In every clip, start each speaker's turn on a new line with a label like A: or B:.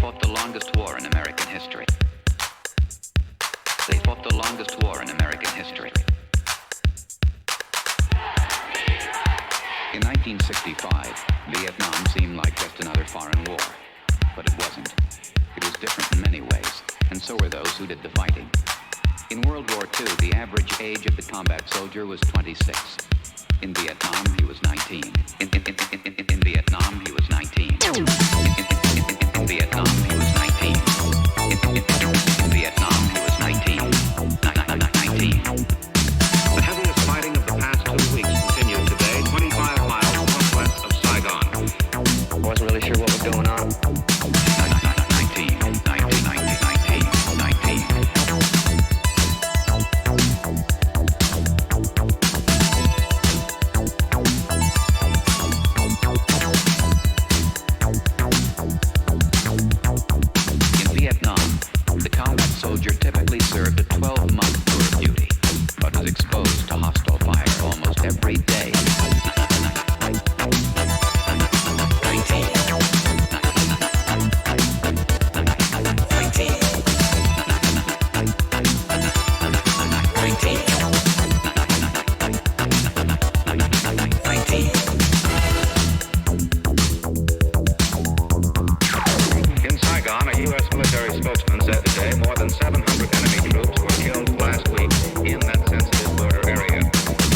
A: fought the longest war in American history. They fought the longest war in American history. In 1965, Vietnam seemed like just another foreign war. But it wasn't. It was different in many ways, and so were those who did the fighting. In World War II, the average age of the combat soldier was 26. In Vietnam, he was 19. In Vietnam, he was 19. In Vietnam, he was 19. In Vietnam, he was 19. 19.
B: The heaviest fighting of the past 2 weeks continued today, 25 miles northwest of Saigon.
C: I wasn't really sure what was going on.
A: 19. In Vietnam, the combat soldier typically served a 12-month tour of duty, but was exposed to hostile fire almost every day. 19.
B: In Saigon, a U.S. military spokesman said today more than 700 enemy troops were killed last week in that sensitive border area.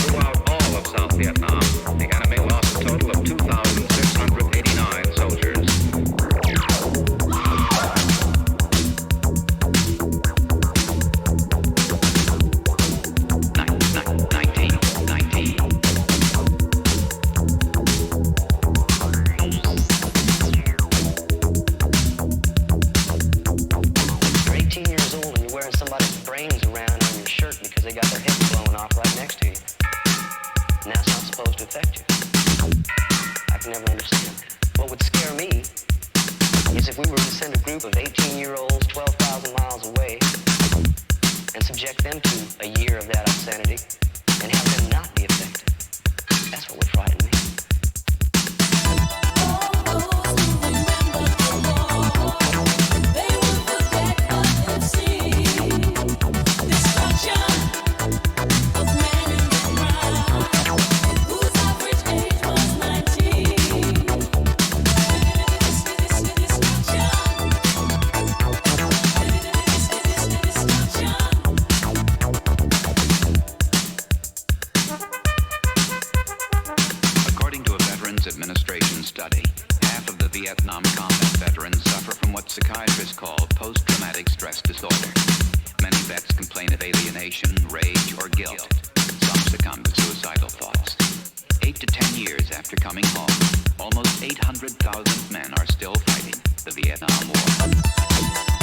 B: Throughout all of South Vietnam, the enemy lost a total of 2,689 soldiers.
C: You're 18 years old and you're wearing somebody's brains around on your shirt because they got their head blowing off right next to you. And that's not supposed to affect you. I can never understand that. What would scare me is if we were to send a group of 18-year-olds 12,000 miles away and subject them to a year of that obscenity and have them not be affected. That's what would frighten me.
A: According to a Veterans Administration study, half of the Vietnam combat veterans suffer from what psychiatrists call post-traumatic stress disorder. Many vets complain of alienation, rage, or guilt. Some succumb to suicidal thoughts. 8 to 10 years after coming home, almost 800,000 men are still fighting the Vietnam War.